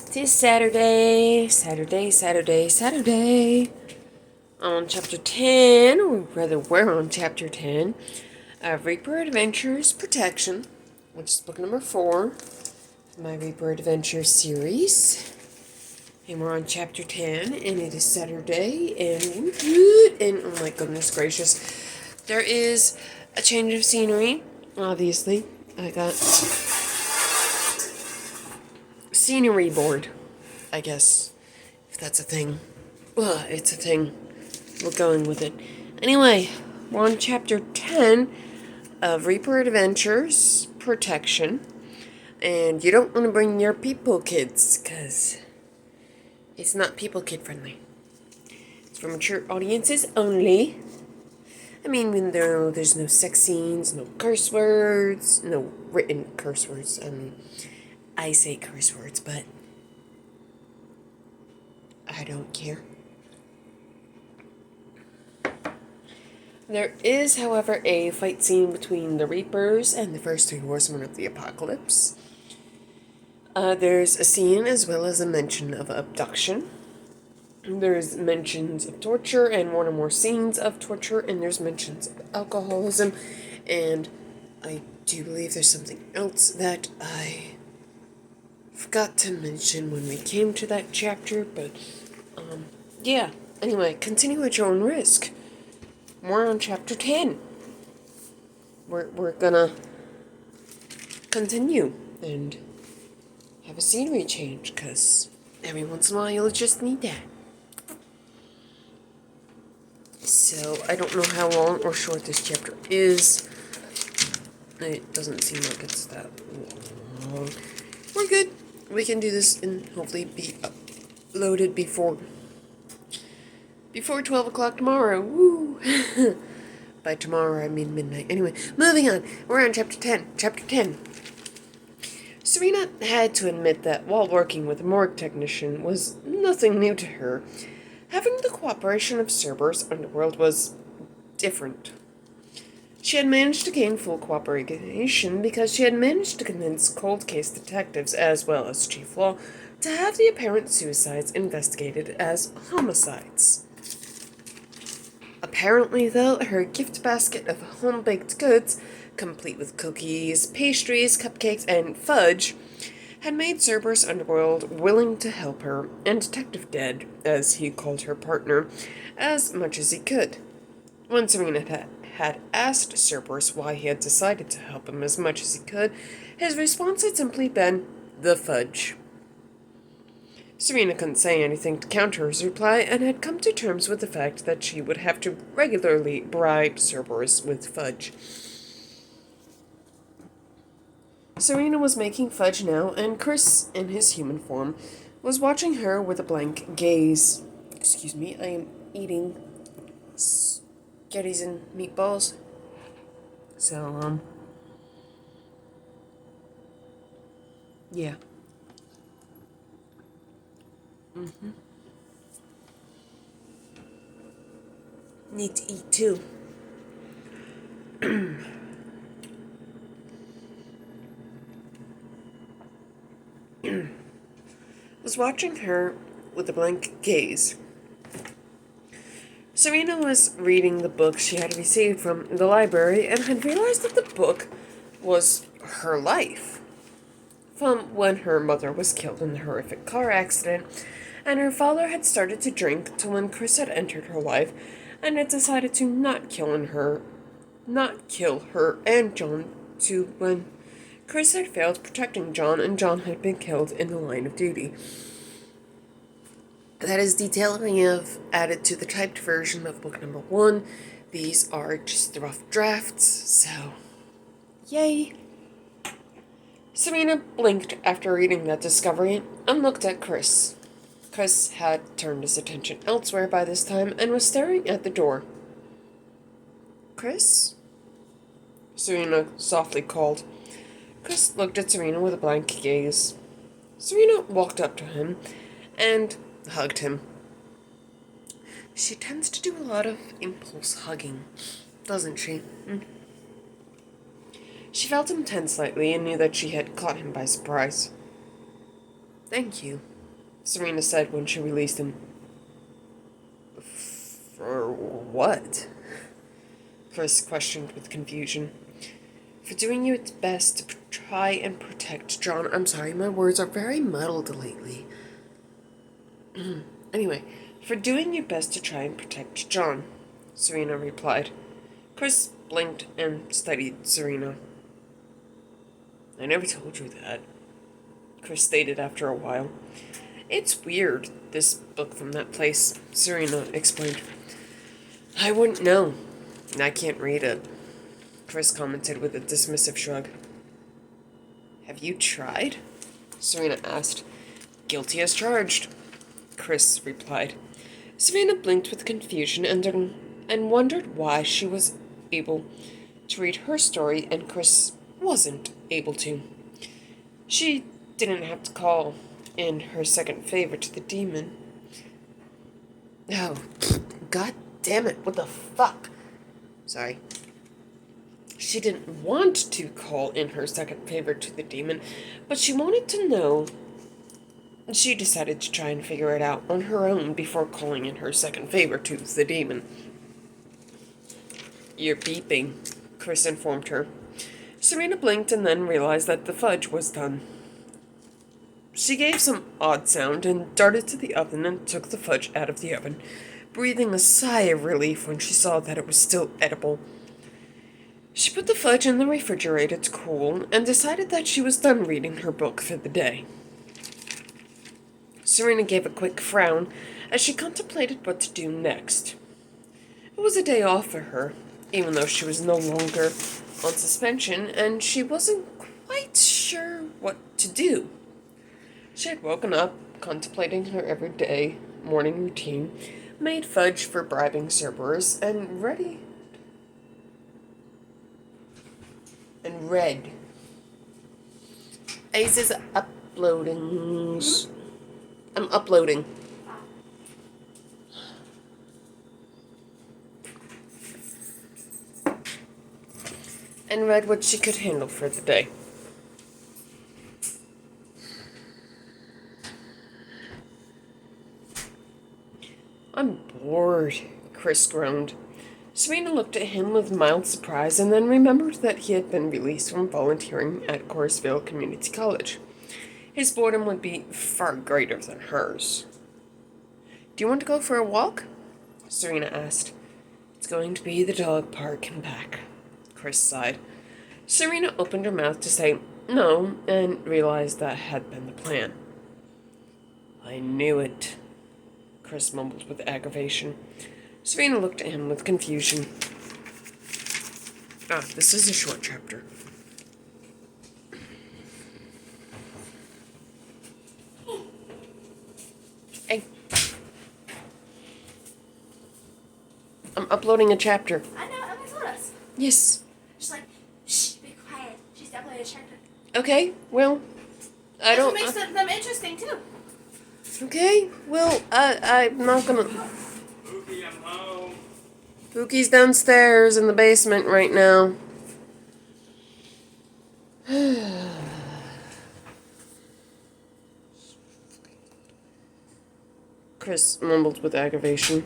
It is Saturday. On chapter 10, or rather, we're on chapter 10 of Reaper Adventures Protection, which is book number 4 of my Reaper Adventure series. And we're on chapter 10, and it is Saturday, and oh my goodness gracious, there is a change of scenery, obviously. I got scenery board, I guess, if that's a thing. Ugh, it's a thing. We're going with it. Anyway, we're on chapter 10 of Reaper Adventures Protection. And you don't want to bring your people kids, because it's not people kid friendly. It's for mature audiences only. I mean, when there's no sex scenes, no curse words, no written curse words. I say curse words, but I don't care. There is, however, a fight scene between the Reapers and the first 3 horsemen of the apocalypse. There's a scene as well as a mention of abduction. There's mentions of torture and 1 or more scenes of torture, and there's mentions of alcoholism, and I do believe there's something else that I forgot to mention when we came to that chapter, but, yeah. Anyway, continue at your own risk. We're on chapter 10. We're gonna continue and have a scenery change, because every once in a while you'll just need that. So, I don't know how long or short this chapter is. It doesn't seem like it's that long. We're good. We can do this and hopefully be uploaded before 12 o'clock tomorrow. Woo! By tomorrow, I mean midnight. Anyway, moving on. We're on chapter 10. Chapter 10. Serena had to admit that while working with a morgue technician was nothing new to her, having the cooperation of Cerberus Underworld was different. She had managed to gain full cooperation because she had managed to convince cold case detectives as well as Chief Law to have the apparent suicides investigated as homicides. Apparently, though, her gift basket of home-baked goods, complete with cookies, pastries, cupcakes, and fudge, had made Cerberus Underworld willing to help her, and Detective Dead, as he called her partner, as much as he could. When Serena had asked Cerberus why he had decided to help him as much as he could, his response had simply been, "the fudge." Serena couldn't say anything to counter his reply, and had come to terms with the fact that she would have to regularly bribe Cerberus with fudge. Serena was making fudge now, and Chris, in his human form, was watching her with a blank gaze. Excuse me, I am eating spaghettis and meatballs. So, yeah. Need to eat too. Was watching her with a blank gaze. Serena was reading the book she had received from the library and had realized that the book was her life. From when her mother was killed in a horrific car accident, and her father had started to drink, to when Chris had entered her life and had decided to not kill her and John, to when Chris had failed protecting John and John had been killed in the line of duty. That is detail I have added to the typed version of book number 1. These are just the rough drafts, so yay. Serena blinked after reading that discovery and looked at Chris. Chris had turned his attention elsewhere by this time and was staring at the door. "Chris?" Serena softly called. Chris looked at Serena with a blank gaze. Serena walked up to him and hugged him. She tends to do a lot of impulse hugging, doesn't she? She felt him tense slightly and knew that she had caught him by surprise. "Thank you," Serena said when she released him. For what? Chris questioned with confusion. For doing its best to try and protect John. I'm sorry, my words are very muddled lately. Anyway, for doing your best to try and protect John, Serena replied. Chris blinked and studied Serena. I never told you that, Chris stated after a while. It's weird, this book from that place, Serena explained. I wouldn't know. I can't read it, Chris commented with a dismissive shrug. Have you tried? Serena asked. Guilty as charged, Chris replied. Serena blinked with confusion and wondered why she was able to read her story and Chris wasn't able to. She didn't have to call in her second favor to the demon. Oh, god damn it, what the fuck? Sorry. She didn't want to call in her second favor to the demon, but she wanted to know. She decided to try and figure it out on her own before calling in her second favor to the demon. You're beeping, Chris informed her. Serena blinked and then realized that the fudge was done. She gave some odd sound and darted to the oven and took the fudge out of the oven, breathing a sigh of relief when she saw that it was still edible. She put the fudge in the refrigerator to cool and decided that she was done reading her book for the day. Serena gave a quick frown as she contemplated what to do next. It was a day off for her, even though she was no longer on suspension, and she wasn't quite sure what to do. She had woken up, contemplating her everyday morning routine, made fudge for bribing Cerberus, and read. Ace is uploading. I'm uploading. And read what she could handle for the day. I'm bored, Chris groaned. Serena looked at him with mild surprise and then remembered that he had been released from volunteering at Corsville Community College. His boredom would be far greater than hers. Do you want to go for a walk? Serena asked. It's going to be the dog park and back, Chris sighed. Serena opened her mouth to say no and realized that had been the plan. I knew it, Chris mumbled with aggravation. Serena looked at him with confusion. This is a short chapter. Hey. I'm uploading a chapter. I know, Emma told us. Yes. She's like, shh, be quiet. She's uploading a chapter. Okay, well, I don't... That's what makes them interesting, too. Okay, well, I'm not gonna... Pookie, I'm home. Pookie's downstairs in the basement right now. Chris mumbled with aggravation.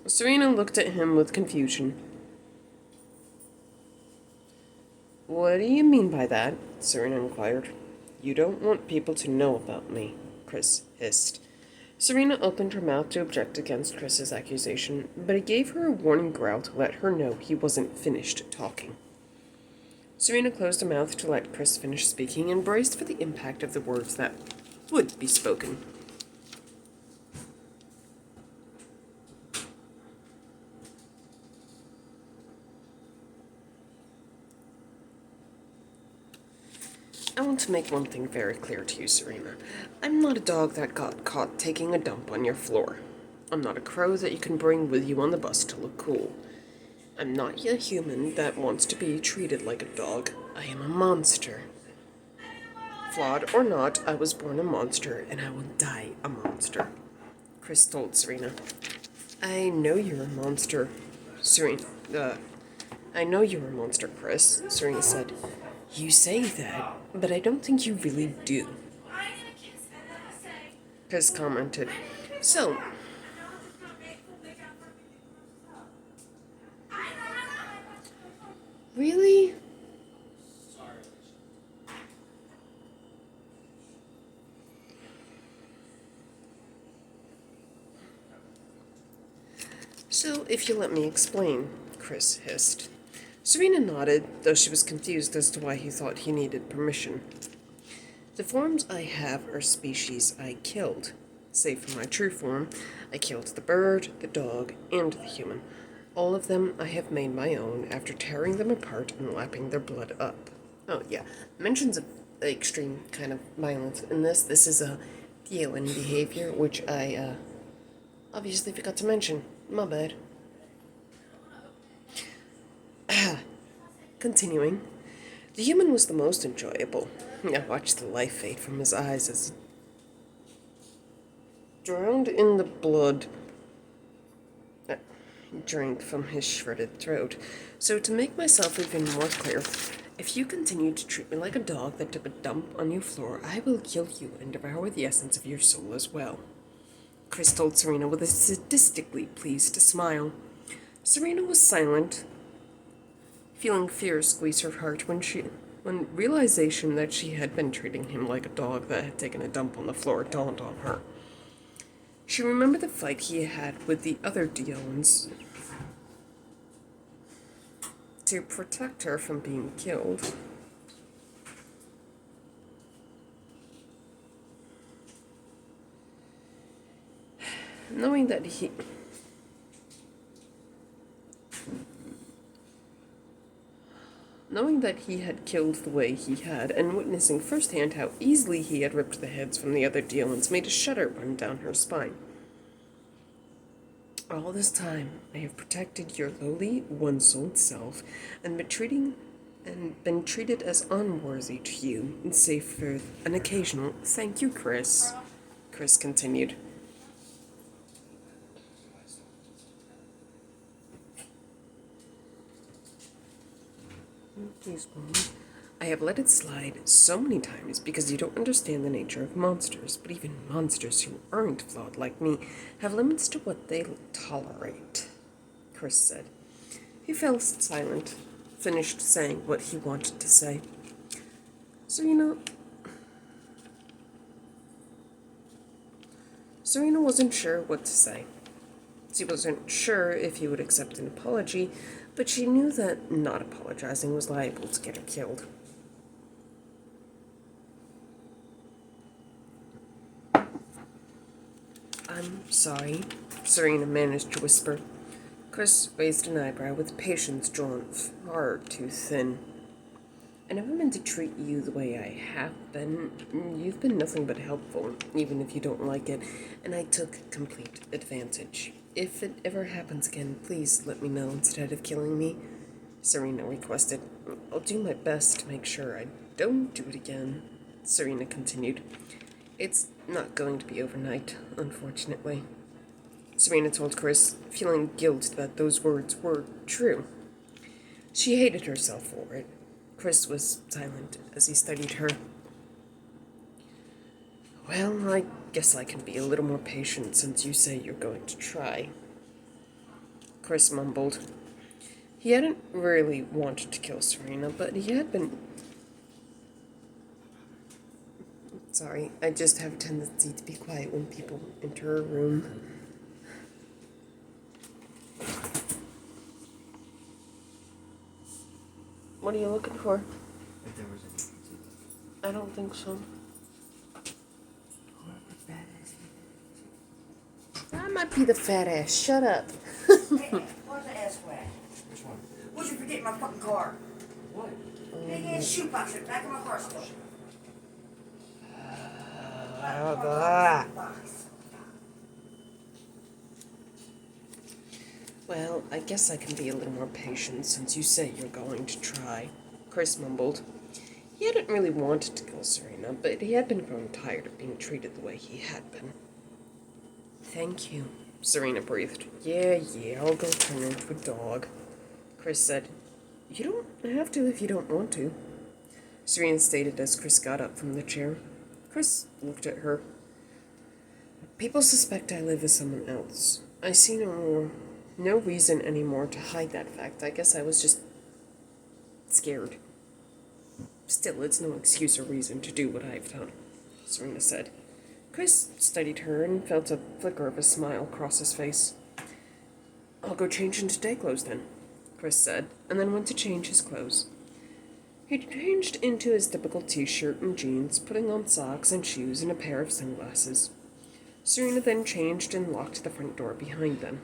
Serena looked at him with confusion. What do you mean by that? Serena inquired. You don't want people to know about me, Chris hissed. Serena opened her mouth to object against Chris's accusation, but he gave her a warning growl to let her know he wasn't finished talking. Serena closed her mouth to let Chris finish speaking and braced for the impact of the words that would be spoken. I want to make one thing very clear to you, Serena. I'm not a dog that got caught taking a dump on your floor. I'm not a crow that you can bring with you on the bus to look cool. I'm not a human that wants to be treated like a dog. I am a monster. Flawed or not, I was born a monster, and I will die a monster, Chris told Serena. I know you're a monster, I know you're a monster, Chris, Serena said. You say that, but I don't think you really do, I'm gonna kiss and then I'll say, Chris commented. So, really? Sorry. So, if you let me explain, Chris hissed. Serena nodded, though she was confused as to why he thought he needed permission. The forms I have are species I killed. Save for my true form, I killed the bird, the dog, and the human. All of them I have made my own after tearing them apart and lapping their blood up. Oh, yeah. Mentions of extreme kind of violence in this. This is a Theoan behavior, which I obviously forgot to mention. My bad. Continuing. The human was the most enjoyable. I watched the life fade from his eyes as he drowned in the blood drank from his shredded throat. So to make myself even more clear, if you continue to treat me like a dog that took a dump on your floor, I will kill you and devour the essence of your soul as well. Chris told Serena with a sadistically pleased smile. Serena was silent, feeling fear squeeze her heart when realization that she had been treating him like a dog that had taken a dump on the floor dawned on her. She remembered the fight he had with the other Dioans to protect her from being killed. Knowing that he had killed the way he had, and witnessing firsthand how easily he had ripped the heads from the other Dealans, made a shudder run down her spine. All this time, I have protected your lowly, one-souled self, and been treated as unworthy to you, save for an occasional "thank you, Chris," Chris continued. Please, Mom. I have let it slide so many times because you don't understand the nature of monsters, but even monsters who aren't flawed like me have limits to what they'll tolerate, Chris said. He fell silent, finished saying what he wanted to say. Serena wasn't sure what to say. She wasn't sure if he would accept an apology, but she knew that not apologizing was liable to get her killed. I'm sorry, Serena managed to whisper. Chris raised an eyebrow with patience drawn far too thin. I never meant to treat you the way I have been. You've been nothing but helpful, even if you don't like it, and I took complete advantage. If it ever happens again, please let me know instead of killing me, Serena requested. I'll do my best to make sure I don't do it again, Serena continued. It's not going to be overnight, unfortunately, Serena told Chris, feeling guilt that those words were true. She hated herself for it. Chris was silent as he studied her. Well, I guess I can be a little more patient since you say you're going to try, Chris mumbled. He hadn't really wanted to kill Serena, but he had been... Sorry, I just have a tendency to be quiet when people enter a room. What are you looking for? If there was any pizza left. I don't think so. Whoever fat ass I might be the fat ass. Shut up. Hey, where's the ass whack? Which one? What'd you forget in my fucking car? What? Big ass shoebox in the back of my car still. Box. Well, I guess I can be a little more patient since you say you're going to try, Chris mumbled. He hadn't really wanted to kill Serena, but he had been growing tired of being treated the way he had been. Thank you, Serena breathed. Yeah, I'll go turn into a dog, Chris said. You don't have to if you don't want to. Serena stated as Chris got up from the chair. Chris looked at her. People suspect I live with someone else. I see no reason anymore to hide that fact. I guess I was just scared. Still, it's no excuse or reason to do what I've done, Serena said. Chris studied her and felt a flicker of a smile cross his face. I'll go change into day clothes then, Chris said, and then went to change his clothes. He changed into his typical t-shirt and jeans, putting on socks and shoes and a pair of sunglasses. Serena then changed and locked the front door behind them.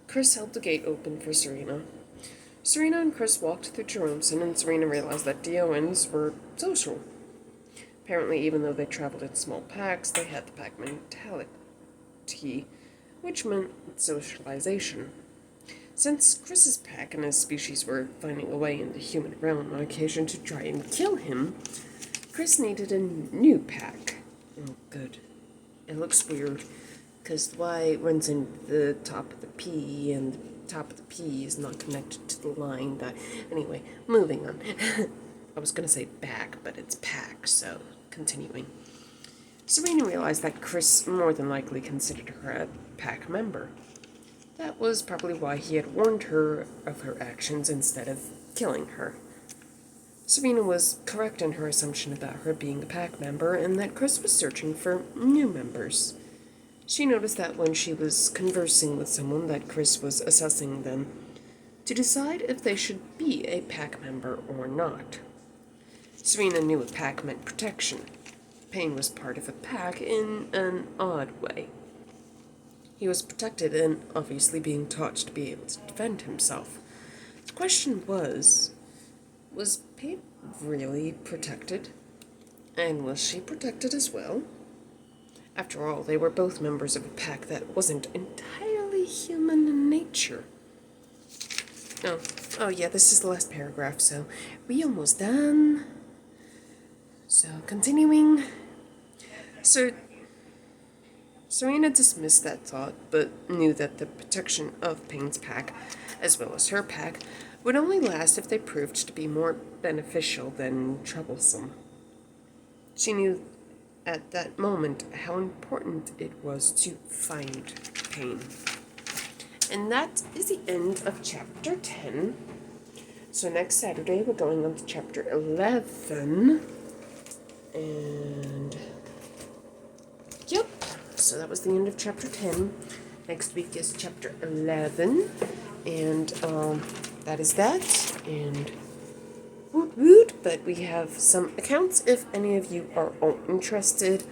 Chris held the gate open for Serena. Serena and Chris walked through Jeromeson, and Serena realized that DONs were social. Apparently, even though they traveled in small packs, they had the pack mentality, which meant socialization. Since Chris's pack and his species were finding a way in the human realm on occasion to try and kill him, Chris needed a new pack. Oh, good. It looks weird, because the Y runs in the top of the P, and the top of the P is not connected to the line that... Anyway, moving on. I was going to say back, but it's pack, so continuing. Serena realized that Chris more than likely considered her a pack member. That was probably why he had warned her of her actions instead of killing her. Serena was correct in her assumption about her being a pack member and that Chris was searching for new members. She noticed that when she was conversing with someone that Chris was assessing them to decide if they should be a pack member or not. Serena knew a pack meant protection. Payne was part of a pack in an odd way. He was protected and obviously being taught to be able to defend himself. The question was Payne really protected? And was she protected as well? After all, they were both members of a pack that wasn't entirely human in nature. Oh yeah, this is the last paragraph, so we almost done. So, continuing. Serena dismissed that thought, but knew that the protection of Payne's pack, as well as her pack, would only last if they proved to be more beneficial than troublesome. She knew at that moment how important it was to find Payne. And that is the end of chapter 10. So next Saturday we're going on to chapter 11. And yep, so that was the end of chapter 10. Next week is chapter 11. And that is that. And woot woot, but we have some accounts if any of you are all interested.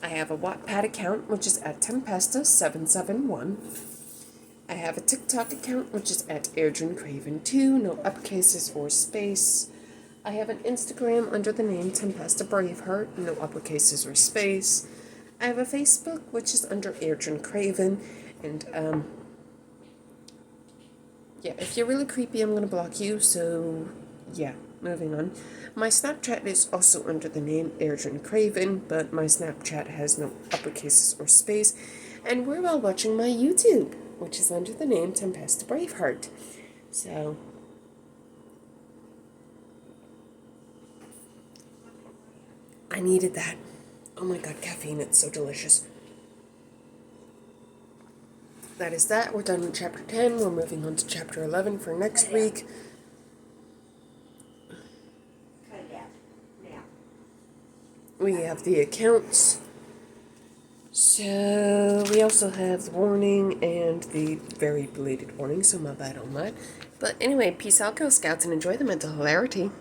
I have a Wattpad account, which is at Tempesta771. I have a TikTok account, which is at AirdronCraven2, no uppercases or space. I have an Instagram under the name Tempesta Braveheart, no uppercases or space. I have a Facebook, which is under AirdronCraven, and yeah, if you're really creepy, I'm gonna block you, so yeah. Moving on. My Snapchat is also under the name AirdronCraven, but my Snapchat has no uppercases or space. And we're all watching my YouTube, which is under the name Tempesta Braveheart. So, I needed that. Oh my god, caffeine, it's so delicious. That is that. We're done with chapter 10. We're moving on to chapter 11 for next week. We have the accounts. So, we also have the warning and the very belated warning, so my bad on that. But anyway, peace out, Girl Scouts, and enjoy the mental hilarity.